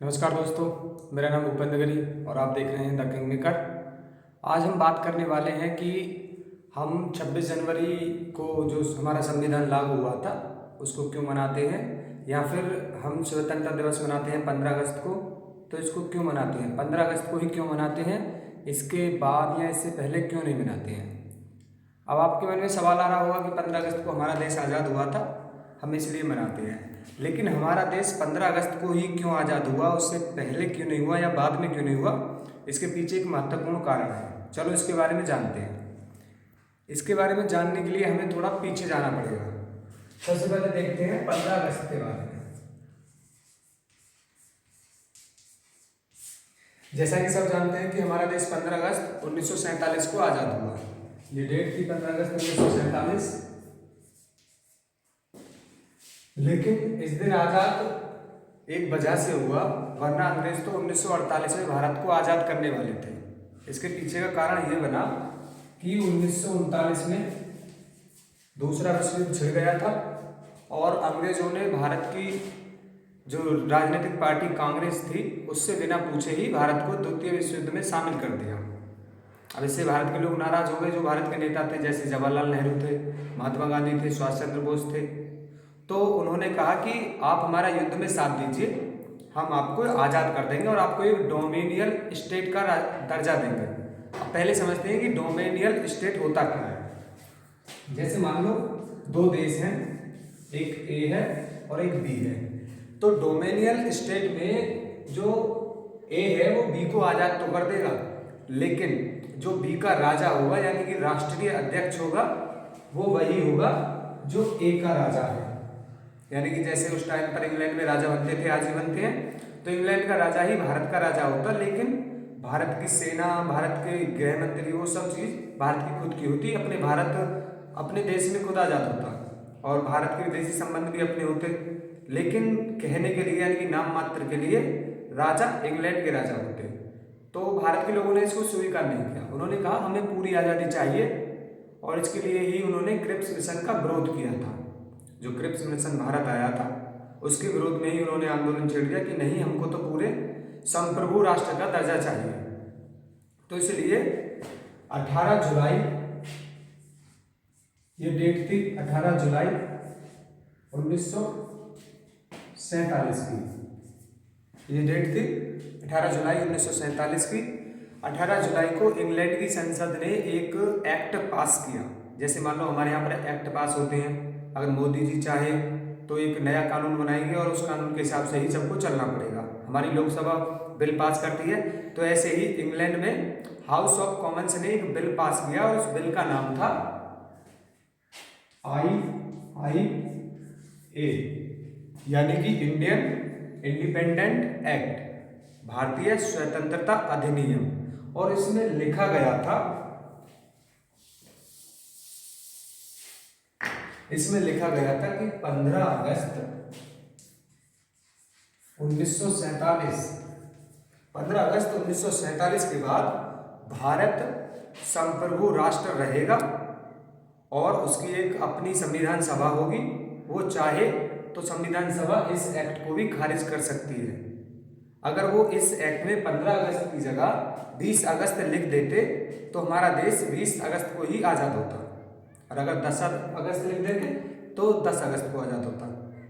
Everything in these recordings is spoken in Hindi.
नमस्कार दोस्तों, मेरा नाम भूपेंद्र गिरी और आप देख रहे हैं द किंग मेकर। आज हम बात करने वाले हैं कि हम 26 जनवरी को जो हमारा संविधान लागू हुआ था उसको क्यों मनाते हैं, या फिर हम स्वतंत्रता दिवस मनाते हैं 15 अगस्त को, तो इसको क्यों मनाते हैं, 15 अगस्त को ही क्यों मनाते हैं, इसके बाद या इससे पहले क्यों नहीं मनाते हैं। अब आपके मन में सवाल आ रहा होगा कि 15 अगस्त को हमारा देश आज़ाद हुआ था, हम इसलिए मनाते हैं, लेकिन हमारा देश 15 अगस्त को ही क्यों आज़ाद हुआ, उससे पहले क्यों नहीं हुआ या बाद में क्यों नहीं हुआ, इसके पीछे एक महत्वपूर्ण कारण है। चलो इसके बारे में जानते हैं। इसके बारे में जानने के लिए हमें थोड़ा पीछे जाना पड़ेगा। सबसे पहले देखते हैं 15 अगस्त के बारे में। जैसा कि सब जानते हैं कि हमारा देश 15 अगस्त 1947 को आज़ाद हुआ। ये डेट थी 15 अगस्त 1947। लेकिन इस दिन आज़ाद एक वजह से हुआ, वरना अंग्रेज तो 1948 में भारत को आज़ाद करने वाले थे। इसके पीछे का कारण ये बना कि 1939 में दूसरा विश्व युद्ध छिड़ गया था और अंग्रेजों ने भारत की जो राजनीतिक पार्टी कांग्रेस थी उससे बिना पूछे ही भारत को द्वितीय विश्व युद्ध में शामिल कर दिया। अब इससे भारत के लोग नाराज हो गए, जो भारत के नेता थे, जैसे जवाहरलाल नेहरू थे, महात्मा गांधी थे, सुभाष चंद्र बोस थे। तो उन्होंने कहा कि आप हमारा युद्ध में साथ दीजिए, हम आपको आज़ाद कर देंगे और आपको एक डोमिनियल स्टेट का दर्जा देंगे। अब पहले समझते हैं कि डोमिनियल स्टेट होता क्या है। जैसे मान लो दो देश हैं, एक ए है और एक बी है। तो डोमिनियल स्टेट में जो ए है वो बी को आज़ाद तो कर देगा, लेकिन जो बी का राजा होगा यानी कि राष्ट्रीय अध्यक्ष होगा वो वही होगा जो ए का राजा है। यानी कि जैसे उस टाइम पर इंग्लैंड में राजा बनते थे, आज भी बनते हैं, तो इंग्लैंड का राजा ही भारत का राजा होता, लेकिन भारत की सेना, भारत के गृह मंत्री, वो सब चीज़ भारत की खुद की होती। अपने देश में खुद आज़ाद होता और भारत के विदेशी संबंध भी अपने होते, लेकिन कहने के लिए यानी कि नाम मात्र के लिए राजा इंग्लैंड के राजा होते। तो भारत के लोगों ने इसको स्वीकार नहीं किया। उन्होंने कहा हमें पूरी आज़ादी चाहिए और इसके लिए ही उन्होंने क्रिप्स मिशन का विरोध किया था। जो क्रिप्स मिशन भारत आया था उसके विरोध में ही उन्होंने आंदोलन छेड़ दिया कि नहीं, हमको तो पूरे संप्रभु राष्ट्र का दर्जा चाहिए। तो इसलिए 18 जुलाई ये डेट थी, 18 जुलाई 1947 की ये डेट थी, 18 जुलाई 1947 की। 18 जुलाई को इंग्लैंड की संसद ने एक एक्ट पास किया। जैसे मान लो हमारे यहाँ पर एक्ट पास होते हैं, अगर मोदी जी चाहे तो एक नया कानून बनाएंगे और उस कानून के हिसाब से ही सबको चलना पड़ेगा। हमारी लोकसभा बिल पास करती है, तो ऐसे ही इंग्लैंड में हाउस ऑफ कॉमन्स ने एक बिल पास किया और उस बिल का नाम था IIA, यानी कि इंडियन इंडिपेंडेंट एक्ट, भारतीय स्वतंत्रता अधिनियम। और इसमें लिखा गया था, कि 15 अगस्त 1947 के बाद भारत संप्रभु राष्ट्र रहेगा और उसकी एक अपनी संविधान सभा होगी। वो चाहे तो संविधान सभा इस एक्ट को भी खारिज कर सकती है। अगर वो इस एक्ट में 15 अगस्त की जगह 20 अगस्त लिख देते तो हमारा देश 20 अगस्त को ही आज़ाद होता, और अगर 10 अगस्त लिख देते तो 10 अगस्त को आज़ाद होता।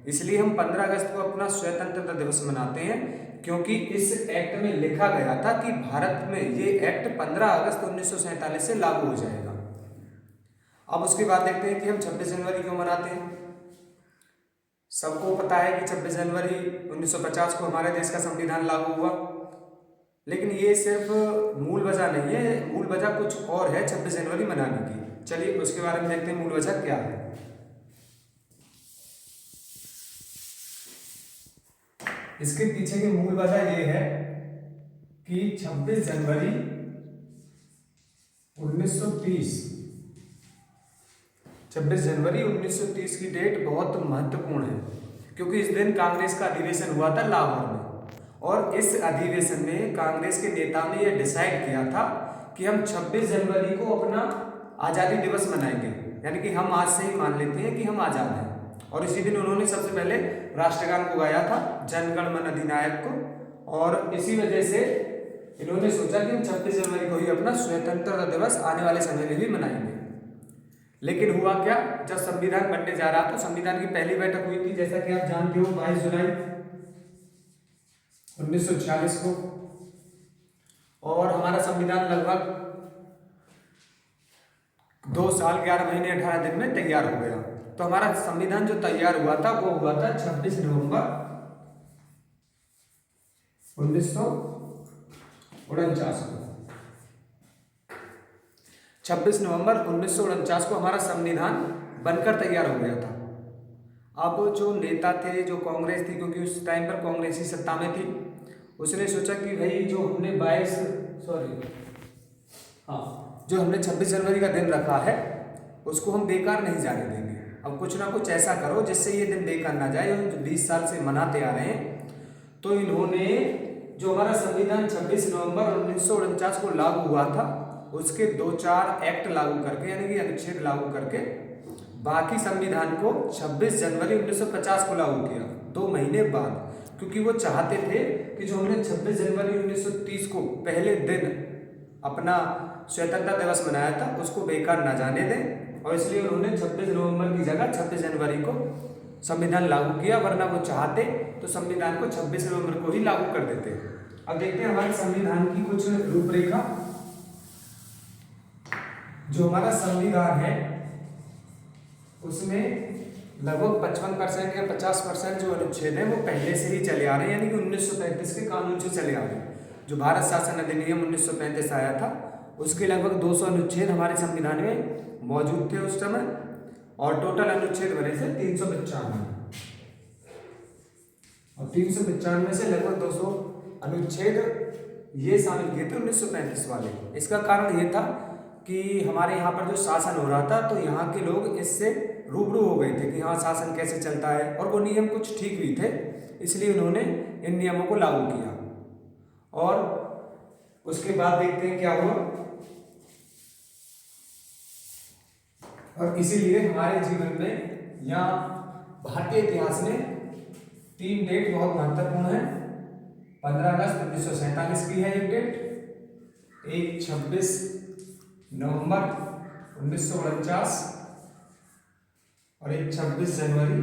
इसलिए हम 15 अगस्त को अपना स्वतंत्रता दिवस मनाते हैं, क्योंकि इस एक्ट में लिखा गया था कि भारत में ये एक्ट 15 अगस्त 1947 से लागू हो जाएगा। अब उसके बाद देखते हैं कि हम 26 जनवरी क्यों मनाते हैं। सबको पता है कि 26 जनवरी 1950 को हमारे देश का संविधान लागू हुआ, लेकिन ये सिर्फ मूल वजह नहीं है, मूल वजह कुछ और है 26 जनवरी मनाने की। चलिए उसके बारे में देखते हैं मूल वजह क्या है। इसके पीछे की मूल वजह ये है कि 26 जनवरी 1930 की डेट बहुत महत्वपूर्ण है, क्योंकि इस दिन कांग्रेस का अधिवेशन हुआ था लाहौर में, और इस अधिवेशन में कांग्रेस के नेताओं ने यह डिसाइड किया था कि हम 26 जनवरी को अपना आज़ादी दिवस मनाएंगे, यानी कि हम आज से ही मान लेते हैं कि हम आज़ाद हैं। और इसी दिन उन्होंने सबसे पहले राष्ट्रगान को गाया था, जन गण मन अधिनायक को, और इसी वजह से इन्होंने सोचा कि हम 26 जनवरी को ही अपना स्वतंत्रता दिवस आने वाले समय में भी मनाएंगे। लेकिन हुआ क्या, जब संविधान बनने जा रहा तो संविधान की पहली बैठक हुई थी, जैसा कि आप जानते हो 22 जुलाई 1946 को, और हमारा संविधान लगभग 2 साल 11 महीने 18 दिन में तैयार हो गया। तो हमारा संविधान जो तैयार हुआ था वो हुआ था 26 नवंबर 1949 को। 26 नवंबर 1949 को हमारा संविधान बनकर तैयार हो गया था। अब जो नेता थे, जो कांग्रेस थी, क्योंकि उस टाइम पर कांग्रेस ही सत्ता में थी, उसने सोचा कि भाई जो हमने 26 जनवरी का दिन रखा है उसको हम बेकार नहीं जाने देंगे। अब कुछ ना कुछ ऐसा करो जिससे ये दिन बेकार ना जाए। जो 20 साल से मनाते आ रहे हैं, तो इन्होंने जो हमारा संविधान 26 नवंबर 1949 को लागू हुआ था उसके 2-4 एक्ट लागू करके, यानी कि अनुच्छेद लागू करके, बाकी संविधान को 26 जनवरी 1950 को लागू किया, 2 महीने बाद। क्योंकि वो चाहते थे कि जो हमने 26 जनवरी 1930 को पहले दिन अपना स्वतंत्रता दिवस मनाया था उसको बेकार ना जाने दें, और इसलिए उन्होंने 26 नवंबर की जगह 26 जनवरी को संविधान लागू किया। वरना वो चाहते तो संविधान को 26 नवंबर को ही लागू कर देते। अब देखते हैं हमारे संविधान की कुछ रूपरेखा। जो हमारा संविधान है उसमें लगभग 55% या 50% जो अनुच्छेद है वो पहले से ही चले आ रहे हैं, यानी कि 1935 के कानून से चले आ रहे हैं। जो भारत शासन अधिनियम 1935 आया था उसके लगभग 200 अनुच्छेद हमारे संविधान में मौजूद थे उस समय, और टोटल अनुच्छेद बने थे 395, और 395 से लगभग 200 अनुच्छेद ये शामिल किए थे 1935 वाले। इसका कारण ये था कि हमारे यहाँ पर जो शासन हो रहा था तो यहाँ के लोग इससे रूबरू हो गए थे कि हाँ शासन कैसे चलता है, और वो नियम कुछ ठीक भी थे, इसलिए उन्होंने इन नियमों को लागू किया। और उसके बाद देखते हैं क्या हुआ। और इसीलिए हमारे जीवन में या भारतीय इतिहास में 3 डेट बहुत महत्वपूर्ण है। 15 अगस्त 1947 की है एक डेट, एक 26 नवंबर 1949 और एक 26 जनवरी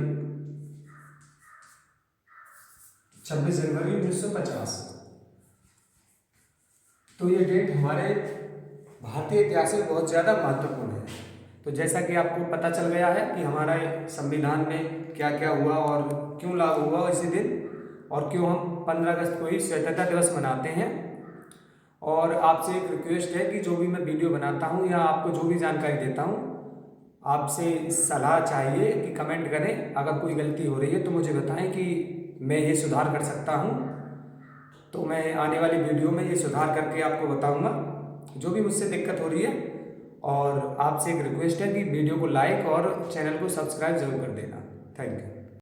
1950। तो ये डेट हमारे भारतीय इतिहास में बहुत ज़्यादा महत्वपूर्ण है। तो जैसा कि आपको पता चल गया है कि हमारे संविधान में क्या क्या हुआ और क्यों लागू हुआ इसी दिन, और क्यों हम 15 अगस्त को ही स्वतंत्रता दिवस मनाते हैं। और आपसे एक रिक्वेस्ट है कि जो भी मैं वीडियो बनाता हूँ या आपको जो भी जानकारी देता हूँ, आपसे सलाह चाहिए कि कमेंट करें। अगर कोई गलती हो रही है तो मुझे बताएं कि मैं ये सुधार कर सकता हूँ, तो मैं आने वाली वीडियो में ये सुधार करके आपको बताऊँगा जो भी मुझसे दिक्कत हो रही है। और आपसे एक रिक्वेस्ट है कि वीडियो को लाइक और चैनल को सब्सक्राइब जरूर कर देना। Thank you.